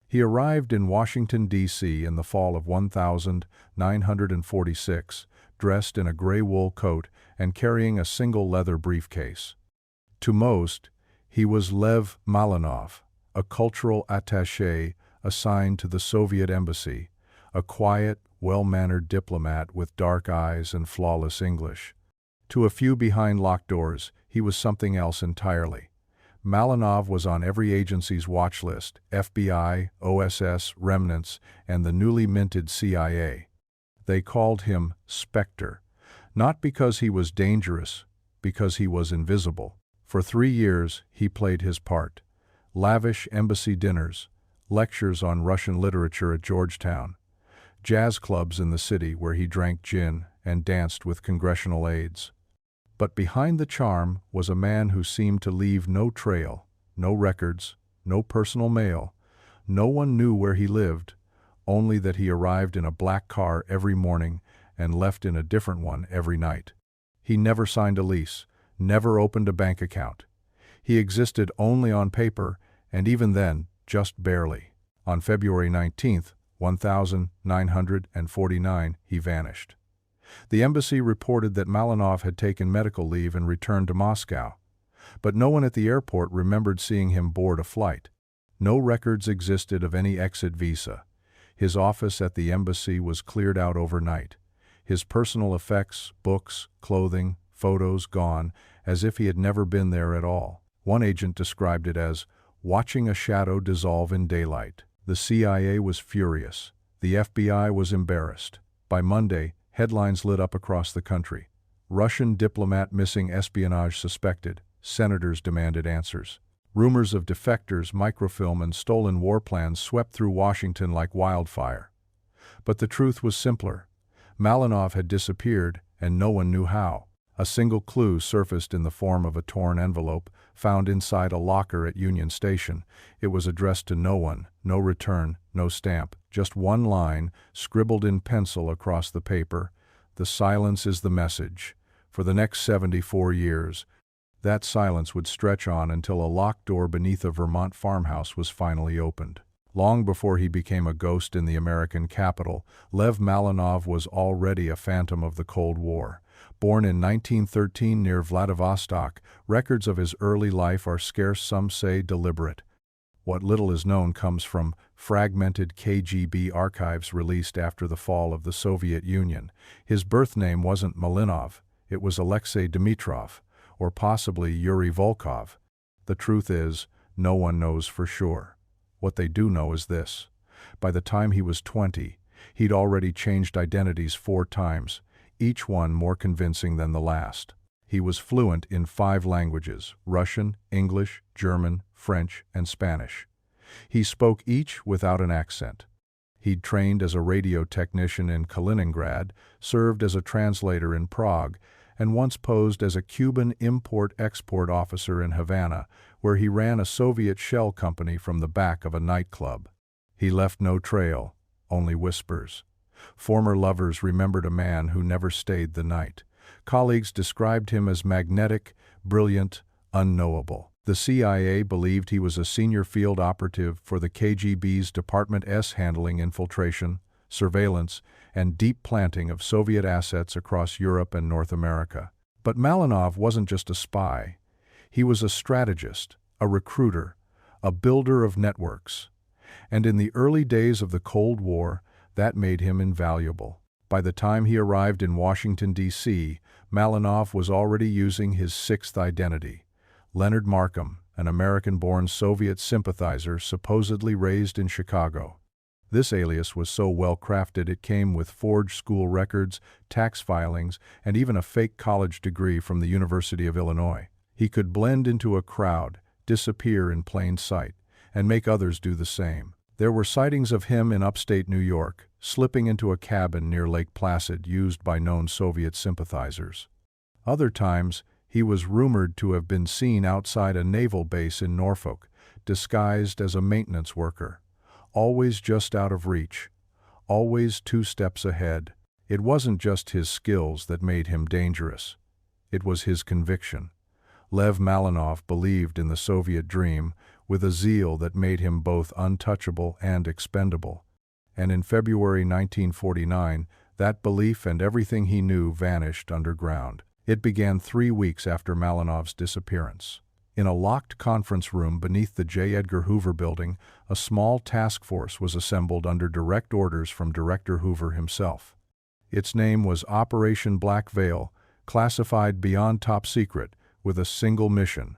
He arrived in Washington, D.C. in the fall of 1946, dressed in a gray wool coat and carrying a single leather briefcase. To most, he was Lev Malinov, a cultural attaché assigned to the Soviet embassy, a quiet, well-mannered diplomat with dark eyes and flawless English. To a few behind locked doors, he was something else entirely. Malinov was on every agency's watch list: FBI, OSS, remnants, and the newly minted CIA. They called him Spectre, not because he was dangerous, because he was invisible. For 3 years, he played his part. Lavish embassy dinners, lectures on Russian literature at Georgetown, jazz clubs in the city where he drank gin and danced with congressional aides. But behind the charm was a man who seemed to leave no trail, no records, no personal mail. No one knew where he lived, only that he arrived in a black car every morning and left in a different one every night. He never signed a lease, never opened a bank account. He existed only on paper, and even then, just barely. On February 19, 1949, he vanished. The embassy reported that Malinov had taken medical leave and returned to Moscow. But no one at the airport remembered seeing him board a flight. No records existed of any exit visa. His office at the embassy was cleared out overnight. His personal effects, books, clothing, photos gone, as if he had never been there at all. One agent described it as watching a shadow dissolve in daylight. The CIA was furious. The FBI was embarrassed. By Monday, headlines lit up across the country. Russian diplomat missing, espionage suspected. Senators demanded answers. Rumors of defectors, microfilm, and stolen war plans swept through Washington like wildfire. But the truth was simpler. Malinov had disappeared, and no one knew how. A single clue surfaced in the form of a torn envelope found inside a locker at Union Station. It was addressed to no one, no return, no stamp, just one line, scribbled in pencil across the paper: "The silence is the message." For the next 74 years, that silence would stretch on until a locked door beneath a Vermont farmhouse was finally opened. Long before he became a ghost in the American capital, Lev Malinov was already a phantom of the Cold War. Born in 1913 near Vladivostok, records of his early life are scarce, some say deliberate. What little is known comes from fragmented KGB archives released after the fall of the Soviet Union. His birth name wasn't Malinov, it was Alexei Dmitrov, or possibly Yuri Volkov. The truth is, no one knows for sure. What they do know is this: by the time he was 20, he'd already changed identities 4 times, each one more convincing than the last. He was fluent in 5 languages: Russian, English, German, French, and Spanish. He spoke each without an accent. He'd trained as a radio technician in Kaliningrad, served as a translator in Prague, and once posed as a Cuban import-export officer in Havana, where he ran a Soviet shell company from the back of a nightclub. He left no trail, only whispers. Former lovers remembered a man who never stayed the night. Colleagues described him as magnetic, brilliant, unknowable. The CIA believed he was a senior field operative for the KGB's Department S, handling infiltration, surveillance, and deep planting of Soviet assets across Europe and North America. But Malinov wasn't just a spy. He was a strategist, a recruiter, a builder of networks. And in the early days of the Cold War, that made him invaluable. By the time he arrived in Washington, D.C., Malinov was already using his 6th identity: Leonard Markham, an American-born Soviet sympathizer supposedly raised in Chicago. This alias was so well-crafted it came with forged school records, tax filings, and even a fake college degree from the University of Illinois. He could blend into a crowd, disappear in plain sight, and make others do the same. There were sightings of him in upstate New York, slipping into a cabin near Lake Placid used by known Soviet sympathizers. Other times, he was rumored to have been seen outside a naval base in Norfolk, disguised as a maintenance worker. Always just out of reach, always 2 steps ahead. It wasn't just his skills that made him dangerous. It was his conviction. Lev Malinov believed in the Soviet dream, with a zeal that made him both untouchable and expendable. And in February 1949, that belief and everything he knew vanished underground. It began 3 weeks after Malinov's disappearance. In a locked conference room beneath the J. Edgar Hoover building, a small task force was assembled under direct orders from Director Hoover himself. Its name was Operation Black Veil, classified beyond top secret, with a single mission: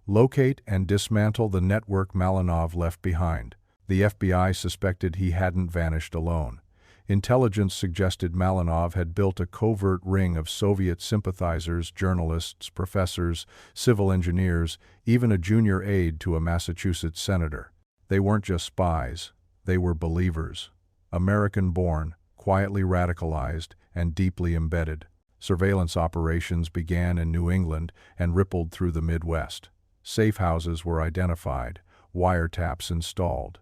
locate and dismantle the network Malinov left behind. The FBI suspected he hadn't vanished alone. Intelligence suggested Malinov had built a covert ring of Soviet sympathizers, journalists, professors, civil engineers, even a junior aide to a Massachusetts senator. They weren't just spies, they were believers. American-born, quietly radicalized, and deeply embedded. Surveillance operations began in New England and rippled through the Midwest. Safe houses were identified, wiretaps installed.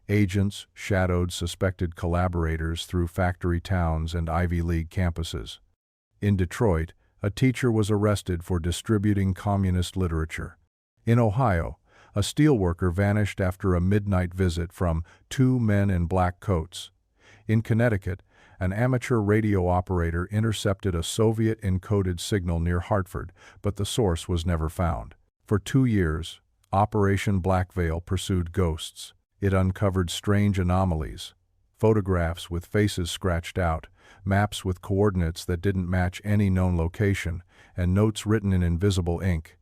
Agents shadowed suspected collaborators through factory towns and Ivy League campuses. In Detroit, a teacher was arrested for distributing communist literature. In Ohio, a steelworker vanished after a midnight visit from 2 men in black coats. In Connecticut, an amateur radio operator intercepted a Soviet-encoded signal near Hartford, but the source was never found. For 2 years, Operation Black Veil pursued ghosts. It uncovered strange anomalies: photographs with faces scratched out, maps with coordinates that didn't match any known location, and notes written in invisible ink.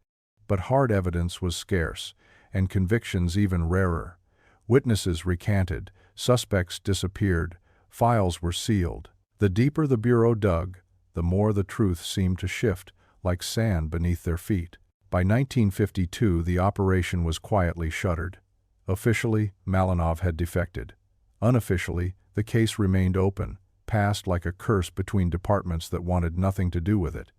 But hard evidence was scarce, and convictions even rarer. Witnesses recanted, suspects disappeared, files were sealed. The deeper the Bureau dug, the more the truth seemed to shift, like sand beneath their feet. By 1952, the operation was quietly shuttered. Officially, Malinov had defected. Unofficially, the case remained open, passed like a curse between departments that wanted nothing to do with it.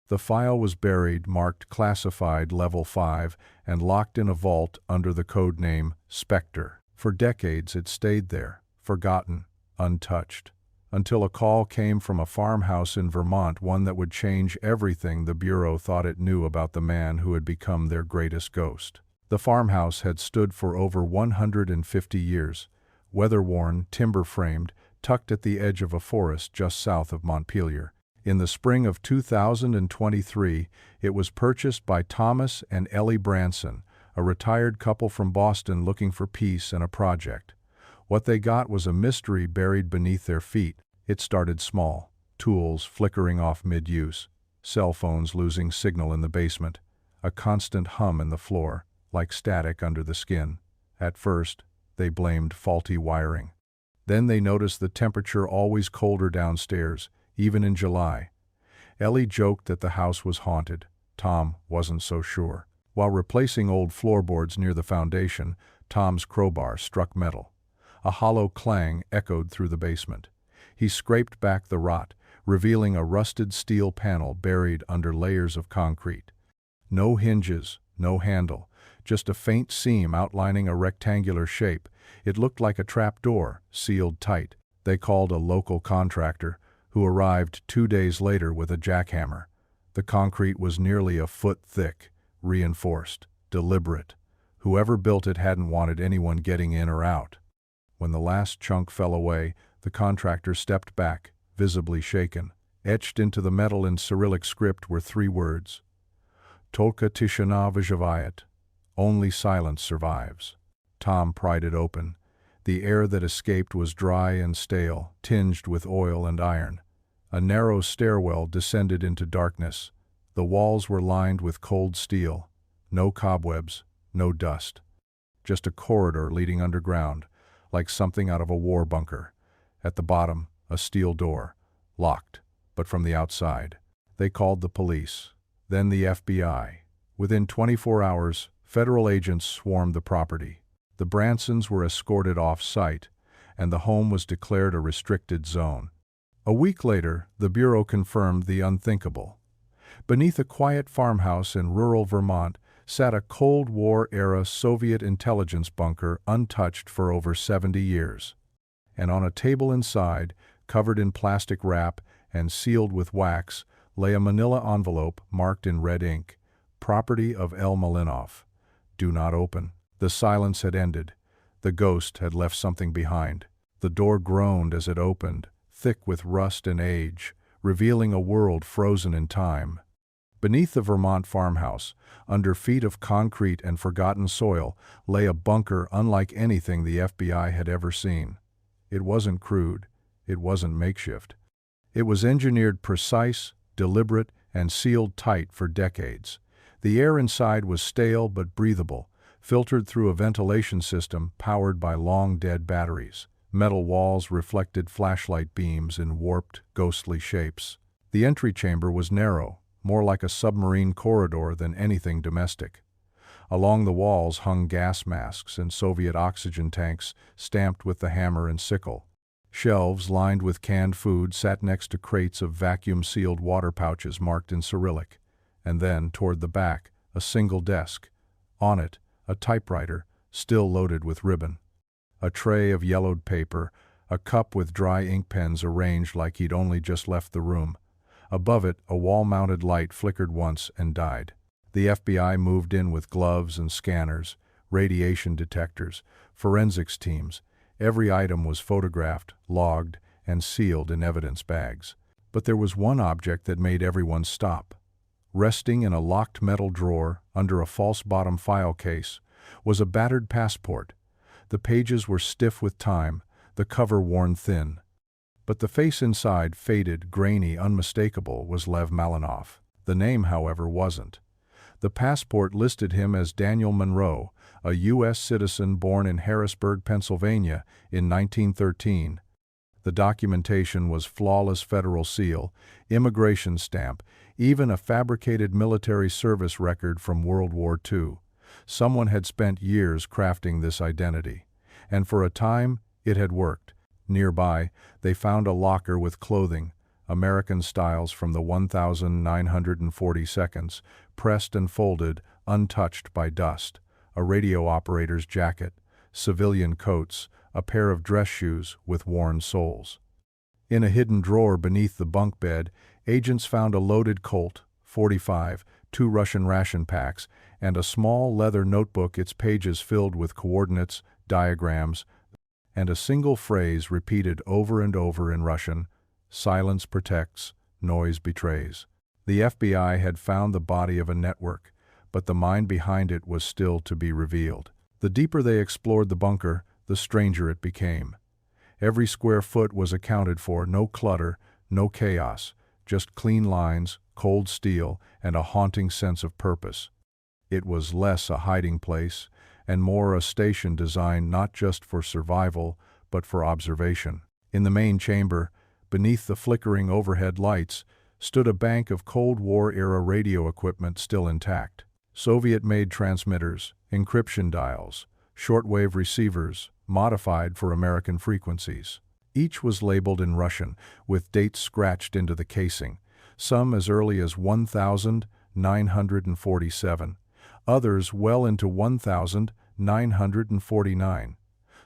The file was buried, marked Classified Level 5, and locked in a vault under the code name Spectre. For decades it stayed there, forgotten, untouched, until a call came from a farmhouse in Vermont, one that would change everything the Bureau thought it knew about the man who had become their greatest ghost. The farmhouse had stood for over 150 years, weather-worn, timber-framed, tucked at the edge of a forest just south of Montpelier. In the spring of 2023, it was purchased by Thomas and Ellie Branson, a retired couple from Boston looking for peace and a project. What they got was a mystery buried beneath their feet. It started small: tools flickering off mid-use, cell phones losing signal in the basement, a constant hum in the floor, like static under the skin. At first, they blamed faulty wiring. Then they noticed the temperature always colder downstairs, even in July. Ellie joked that the house was haunted. Tom wasn't so sure. While replacing old floorboards near the foundation, Tom's crowbar struck metal. A hollow clang echoed through the basement. He scraped back the rot, revealing a rusted steel panel buried under layers of concrete. No hinges, no handle, just a faint seam outlining a rectangular shape. It looked like a trap door, sealed tight. They called a local contractor, who arrived 2 days later with a jackhammer. The concrete was nearly a foot thick, reinforced, deliberate. Whoever built it hadn't wanted anyone getting in or out. When the last chunk fell away, the contractor stepped back, visibly shaken. Etched into the metal in Cyrillic script were 3 words: Tolka tishina vyzhivает. Only silence survives. Tom pried it open. The air that escaped was dry and stale, tinged with oil and iron. A narrow stairwell descended into darkness. The walls were lined with cold steel. No cobwebs, no dust. Just a corridor leading underground, like something out of a war bunker. At the bottom, a steel door, locked, but from the outside. They called the police, then the FBI. Within 24 hours, federal agents swarmed the property. The Bransons were escorted off-site, and the home was declared a restricted zone. A week later, the Bureau confirmed the unthinkable. Beneath a quiet farmhouse in rural Vermont sat a Cold War-era Soviet intelligence bunker untouched for over 70 years. And on a table inside, covered in plastic wrap and sealed with wax, lay a manila envelope marked in red ink, "Property of L. Malinov. Do not open." The silence had ended. The ghost had left something behind. The door groaned as it opened, thick with rust and age, revealing a world frozen in time. Beneath the Vermont farmhouse, under feet of concrete and forgotten soil, lay a bunker unlike anything the FBI had ever seen. It wasn't crude. It wasn't makeshift. It was engineered precise, deliberate, and sealed tight for decades. The air inside was stale but breathable, filtered through a ventilation system powered by long-dead batteries. Metal walls reflected flashlight beams in warped, ghostly shapes. The entry chamber was narrow, more like a submarine corridor than anything domestic. Along the walls hung gas masks and Soviet oxygen tanks stamped with the hammer and sickle. Shelves lined with canned food sat next to crates of vacuum-sealed water pouches marked in Cyrillic. And then, toward the back, a single desk. On it, a typewriter, still loaded with ribbon. A tray of yellowed paper, a cup with dry ink pens arranged like he'd only just left the room. Above it, a wall-mounted light flickered once and died. The FBI moved in with gloves and scanners, radiation detectors, forensics teams. Every item was photographed, logged, and sealed in evidence bags. But there was one object that made everyone stop. Resting in a locked metal drawer, under a false-bottom file case, was a battered passport. The pages were stiff with time, the cover worn thin. But the face inside, faded, grainy, unmistakable, was Lev Malinov. The name, however, wasn't. The passport listed him as Daniel Monroe, a U.S. citizen born in Harrisburg, Pennsylvania, in 1913. The documentation was flawless federal seal, immigration stamp, even a fabricated military service record from World War II. Someone had spent years crafting this identity. And for a time, it had worked. Nearby, they found a locker with clothing, American styles from the 1942, pressed and folded, untouched by dust, a radio operator's jacket, civilian coats, a pair of dress shoes with worn soles. In a hidden drawer beneath the bunk bed, agents found a loaded Colt, .45, 2 Russian ration packs, and a small leather notebook, its pages filled with coordinates, diagrams, and a single phrase repeated over and over in Russian: "Silence protects, noise betrays." The FBI had found the body of a network, but the mind behind it was still to be revealed. The deeper they explored the bunker, the stranger it became. Every square foot was accounted for, no clutter, no chaos, just clean lines, cold steel, and a haunting sense of purpose. It was less a hiding place, and more a station designed not just for survival, but for observation. In the main chamber, beneath the flickering overhead lights, stood a bank of Cold War-era radio equipment still intact. Soviet-made transmitters, encryption dials, shortwave receivers, modified for American frequencies. Each was labeled in Russian, with dates scratched into the casing, some as early as 1947, others well into 1949.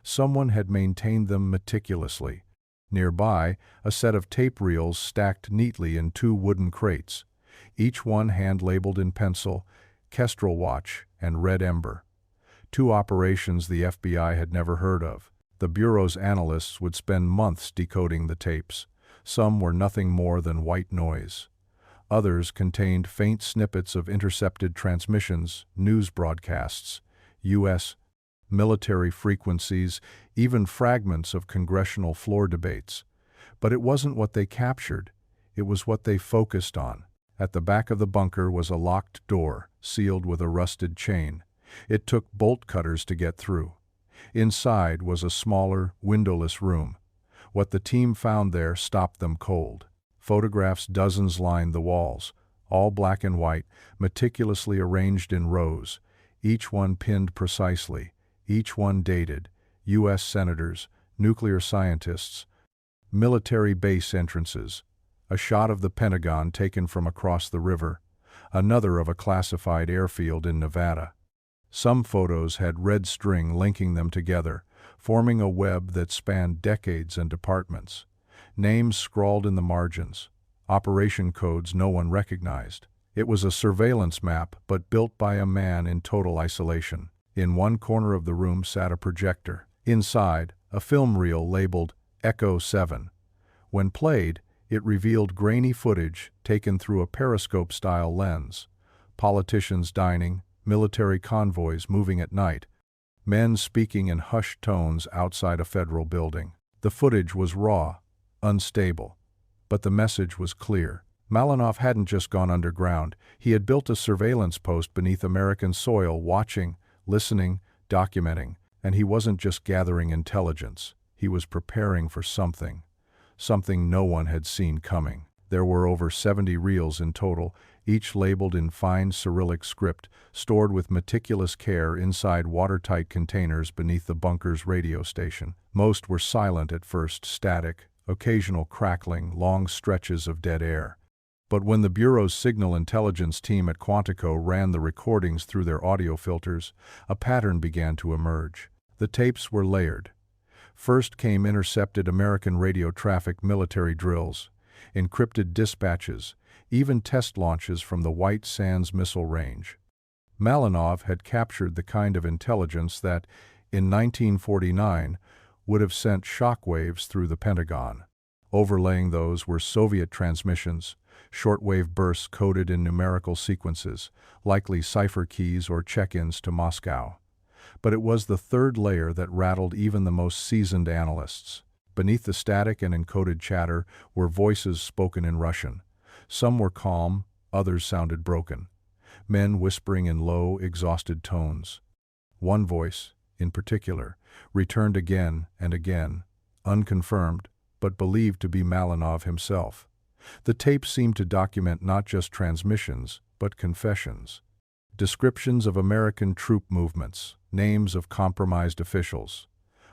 Someone had maintained them meticulously. Nearby, a set of tape reels stacked neatly in 2 wooden crates, each one hand-labeled in pencil, Kestrel Watch and Red Ember. 2 operations the FBI had never heard of. The Bureau's analysts would spend months decoding the tapes. Some were nothing more than white noise. Others contained faint snippets of intercepted transmissions, news broadcasts, U.S. military frequencies, even fragments of congressional floor debates. But it wasn't what they captured. It was what they focused on. At the back of the bunker was a locked door, sealed with a rusted chain. It took bolt cutters to get through. Inside was a smaller, windowless room. What the team found there stopped them cold. Photographs dozens lined the walls, all black and white, meticulously arranged in rows, each one pinned precisely, each one dated: U.S. senators, nuclear scientists, military base entrances, a shot of the Pentagon taken from across the river, another of a classified airfield in Nevada. Some photos had red string linking them together, forming a web that spanned decades and departments. Names scrawled in the margins, operation codes no one recognized. It was a surveillance map, but built by a man in total isolation. In one corner of the room sat a projector. Inside, a film reel labeled Echo 7. When played, it revealed grainy footage taken through a periscope-style lens. Politicians dining, military convoys moving at night, men speaking in hushed tones outside a federal building. The footage was raw, unstable, but the message was clear. Malinov hadn't just gone underground. He had built a surveillance post beneath American soil, watching, listening, documenting, and he wasn't just gathering intelligence. He was preparing for something no one had seen coming. There were over 70 reels in total, each labeled in fine Cyrillic script, stored with meticulous care inside watertight containers beneath the bunker's radio station. Most were silent at first, static, occasional crackling, long stretches of dead air. But when the Bureau's signal intelligence team at Quantico ran the recordings through their audio filters, a pattern began to emerge. The tapes were layered. First came intercepted American radio traffic military drills, encrypted dispatches, even test launches from the White Sands Missile Range. Malinov had captured the kind of intelligence that, in 1949, would have sent shockwaves through the Pentagon. Overlaying those were Soviet transmissions, shortwave bursts coded in numerical sequences, likely cipher keys or check-ins to Moscow. But it was the third layer that rattled even the most seasoned analysts. Beneath the static and encoded chatter were voices spoken in Russian. Some were calm, others sounded broken. Men whispering in low, exhausted tones. One voice, in particular, returned again and again, unconfirmed, but believed to be Malinov himself. The tape seemed to document not just transmissions, but confessions. Descriptions of American troop movements, names of compromised officials,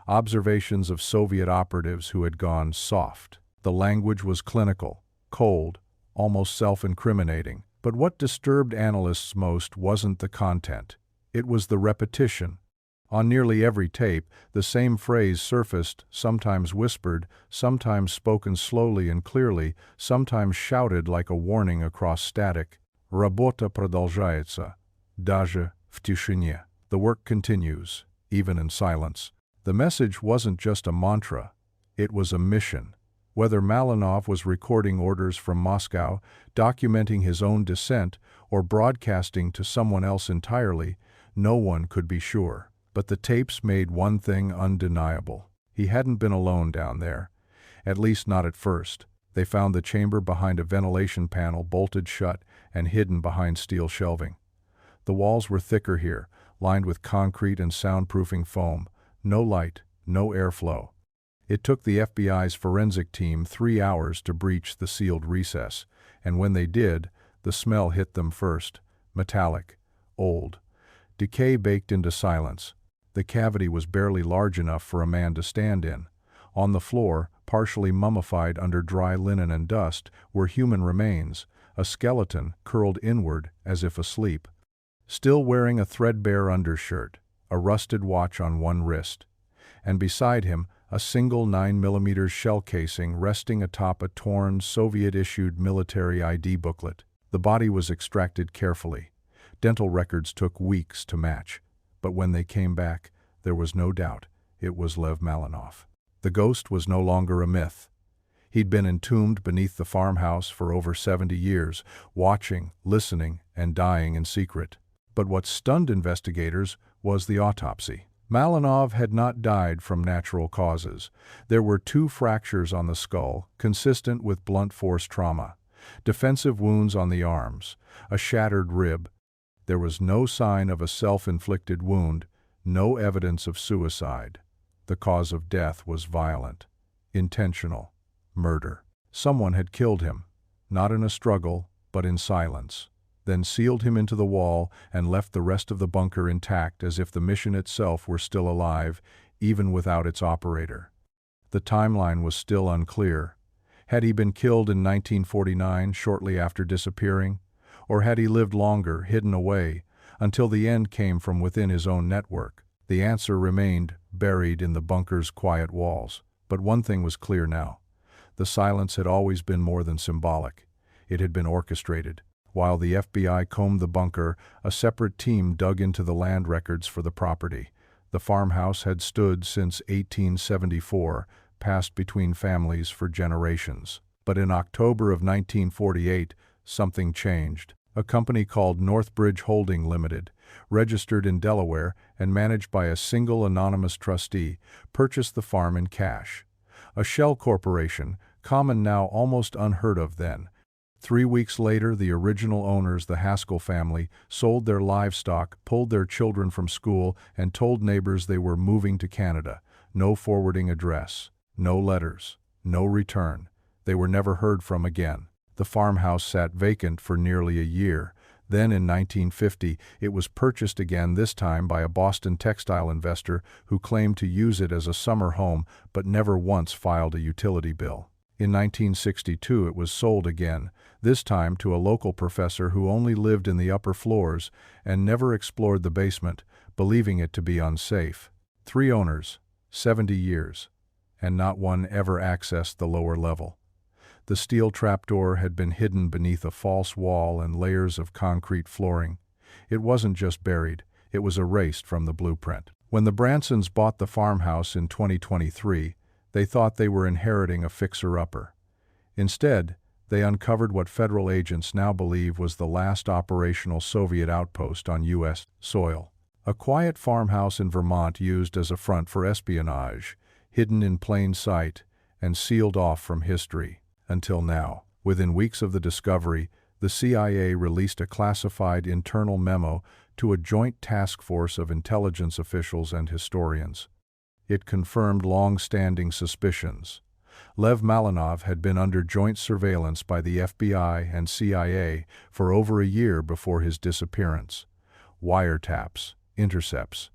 observations of Soviet operatives who had gone soft. The language was clinical, cold, almost self-incriminating. But what disturbed analysts most wasn't the content. It was the repetition. On nearly every tape, the same phrase surfaced, sometimes whispered, sometimes spoken slowly and clearly, sometimes shouted like a warning across static. Работа продолжается, даже в тишине. The work continues, even in silence. The message wasn't just a mantra, it was a mission. Whether Malinov was recording orders from Moscow, documenting his own descent, or broadcasting to someone else entirely, no one could be sure. But the tapes made one thing undeniable. He hadn't been alone down there. At least not at first. They found the chamber behind a ventilation panel bolted shut and hidden behind steel shelving. The walls were thicker here, lined with concrete and soundproofing foam. No light, no airflow. It took the FBI's forensic team 3 hours to breach the sealed recess, and when they did, the smell hit them first. Metallic, old. Decay baked into silence. The cavity was barely large enough for a man to stand in. On the floor, partially mummified under dry linen and dust, were human remains, a skeleton curled inward as if asleep. Still wearing a threadbare undershirt, a rusted watch on one wrist, and beside him, a single 9mm shell casing resting atop a torn, Soviet-issued military ID booklet. The body was extracted carefully. Dental records took weeks to match. But when they came back, there was no doubt it was Lev Malinov. The ghost was no longer a myth. He'd been entombed beneath the farmhouse for over 70 years, watching, listening, and dying in secret. But what stunned investigators was the autopsy. Malinov had not died from natural causes. There were 2 fractures on the skull, consistent with blunt force trauma, defensive wounds on the arms, a shattered rib. There was no sign of a self-inflicted wound, no evidence of suicide. The cause of death was violent, intentional, murder. Someone had killed him, not in a struggle, but in silence, then sealed him into the wall and left the rest of the bunker intact as if the mission itself were still alive, even without its operator. The timeline was still unclear. Had he been killed in 1949, shortly after disappearing? Or had he lived longer, hidden away, until the end came from within his own network? The answer remained buried in the bunker's quiet walls. But one thing was clear now. The silence had always been more than symbolic. It had been orchestrated. While the FBI combed the bunker, a separate team dug into the land records for the property. The farmhouse had stood since 1874, passed between families for generations. But in October of 1948, something changed. A company called Northbridge Holding Limited, registered in Delaware and managed by a single anonymous trustee, purchased the farm in cash. A shell corporation, common now, almost unheard of then. 3 weeks later, the original owners, the Haskell family, sold their livestock, pulled their children from school, and told neighbors they were moving to Canada. No forwarding address, no letters, no return. They were never heard from again. The farmhouse sat vacant for nearly a year. Then in 1950, it was purchased again, this time by a Boston textile investor who claimed to use it as a summer home but never once filed a utility bill. In 1962, it was sold again, this time to a local professor who only lived in the upper floors and never explored the basement, believing it to be unsafe. 3 owners, 70 years, and not one ever accessed the lower level. The steel trapdoor had been hidden beneath a false wall and layers of concrete flooring. It wasn't just buried, it was erased from the blueprint. When the Bransons bought the farmhouse in 2023, they thought they were inheriting a fixer-upper. Instead, they uncovered what federal agents now believe was the last operational Soviet outpost on U.S. soil. A quiet farmhouse in Vermont used as a front for espionage, hidden in plain sight and sealed off from history. Until now, within weeks of the discovery, the CIA released a classified internal memo to a joint task force of intelligence officials and historians. It confirmed long-standing suspicions. Lev Malinov had been under joint surveillance by the FBI and CIA for over a year before his disappearance. Wiretaps, intercepts.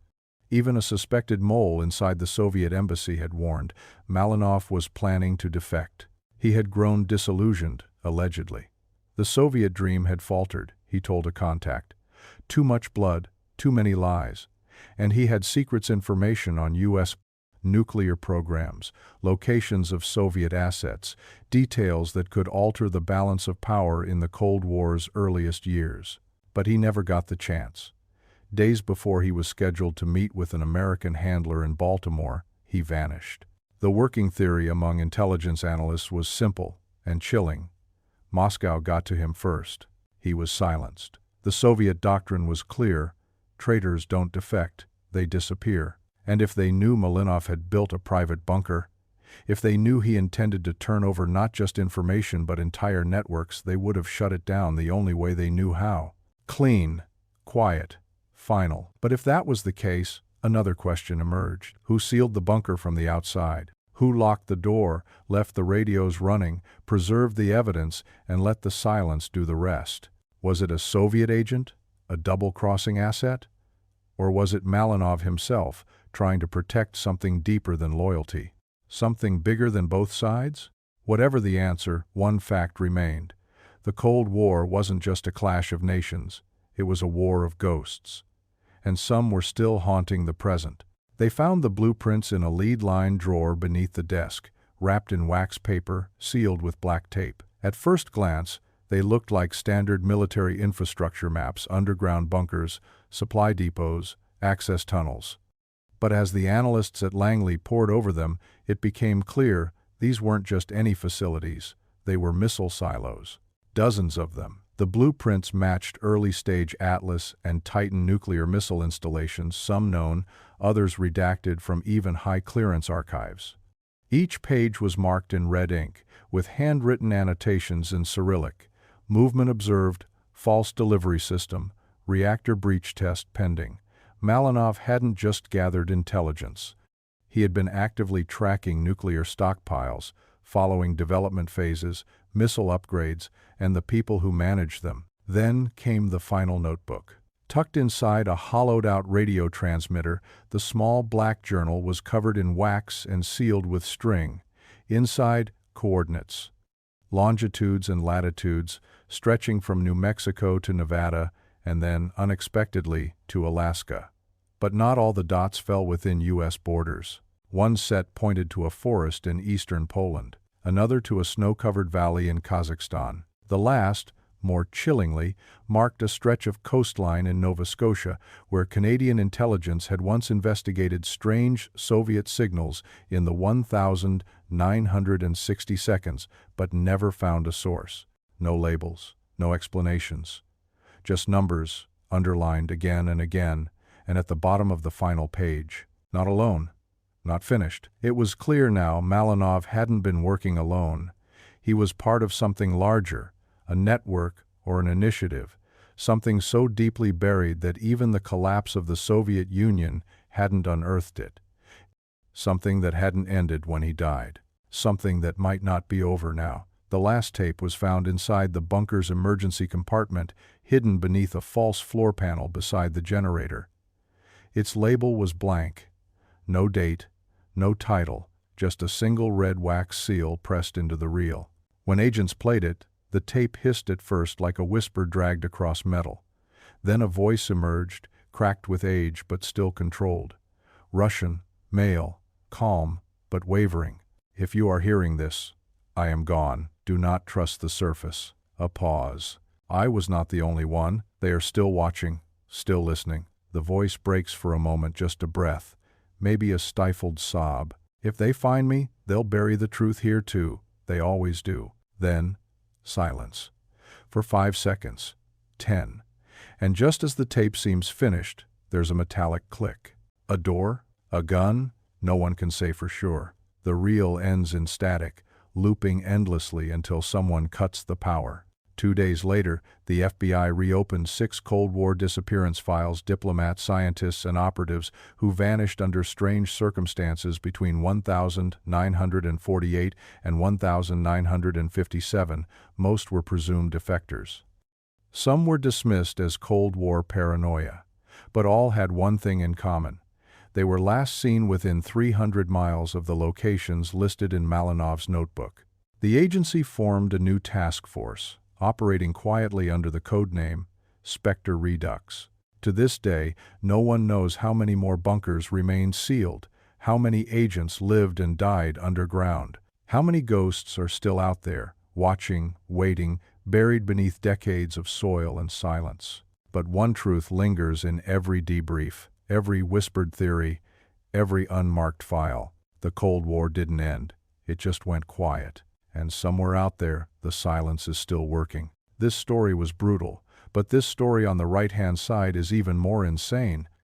Even a suspected mole inside the Soviet embassy had warned Malinov was planning to defect. He had grown disillusioned, allegedly. The Soviet dream had faltered, he told a contact. Too much blood, too many lies. And he had secrets information on U.S. nuclear programs, locations of Soviet assets, details that could alter the balance of power in the Cold War's earliest years. But he never got the chance. Days before he was scheduled to meet with an American handler in Baltimore, he vanished. The working theory among intelligence analysts was simple and chilling. Moscow got to him first. He was silenced. The Soviet doctrine was clear: traitors don't defect, they disappear. And if they knew Malinov had built a private bunker, if they knew he intended to turn over not just information but entire networks, they would have shut it down the only way they knew how. Clean, quiet, final. But if that was the case, another question emerged. Who sealed the bunker from the outside? Who locked the door, left the radios running, preserved the evidence, and let the silence do the rest? Was it a Soviet agent, a double-crossing asset? Or was it Malinov himself, trying to protect something deeper than loyalty? Something bigger than both sides? Whatever the answer, one fact remained. The Cold War wasn't just a clash of nations. It was a war of ghosts. And some were still haunting the present. They found the blueprints in a lead-lined drawer beneath the desk, wrapped in wax paper, sealed with black tape. At first glance, they looked like standard military infrastructure maps: underground bunkers, supply depots, access tunnels. But as the analysts at Langley pored over them, it became clear these weren't just any facilities. They were missile silos. Dozens of them. The blueprints matched early-stage Atlas and Titan nuclear missile installations, some known, others redacted from even high-clearance archives. Each page was marked in red ink, with handwritten annotations in Cyrillic. Movement observed, false delivery system, reactor breach test pending. Malinov hadn't just gathered intelligence. He had been actively tracking nuclear stockpiles, following development phases, missile upgrades, and the people who managed them. Then came the final notebook. Tucked inside a hollowed-out radio transmitter, the small black journal was covered in wax and sealed with string. Inside, coordinates. Longitudes and latitudes, stretching from New Mexico to Nevada, and then, unexpectedly, to Alaska. But not all the dots fell within U.S. borders. One set pointed to a forest in eastern Poland, another to a snow-covered valley in Kazakhstan. The last, more chillingly, marked a stretch of coastline in Nova Scotia where Canadian intelligence had once investigated strange Soviet signals in the 1,960 seconds, but never found a source. No labels, no explanations. Just numbers, underlined again and again, and at the bottom of the final page. Not alone. Not finished. It was clear now Malinov hadn't been working alone. He was part of something larger, a network or an initiative, something so deeply buried that even the collapse of the Soviet Union hadn't unearthed it. Something that hadn't ended when he died. Something that might not be over now. The last tape was found inside the bunker's emergency compartment, hidden beneath a false floor panel beside the generator. Its label was blank. No date, no title, just a single red wax seal pressed into the reel. When agents played it, the tape hissed at first like a whisper dragged across metal. Then a voice emerged, cracked with age but still controlled. Russian, male, calm, but wavering. If you are hearing this, I am gone. Do not trust the surface. A pause. I was not the only one. They are still watching, still listening. The voice breaks for a moment, just a breath, maybe a stifled sob. If they find me, they'll bury the truth here too. They always do. Then, silence. For 5 seconds. 10. And just as the tape seems finished, there's a metallic click. A door? A gun? No one can say for sure. The reel ends in static, looping endlessly until someone cuts the power. 2 days later, the FBI reopened 6 Cold War disappearance files, diplomats, scientists, and operatives who vanished under strange circumstances between 1948 and 1957. Most were presumed defectors. Some were dismissed as Cold War paranoia, but all had one thing in common. They were last seen within 300 miles of the locations listed in Malinov's notebook. The agency formed a new task force, operating quietly under the codename Spectre Redux. To this day, no one knows how many more bunkers remained sealed, how many agents lived and died underground, how many ghosts are still out there, watching, waiting, buried beneath decades of soil and silence. But one truth lingers in every debrief, every whispered theory, every unmarked file. The Cold War didn't end. It just went quiet. And somewhere out there, the silence is still working. This story was brutal, but this story on the right-hand side is even more insane.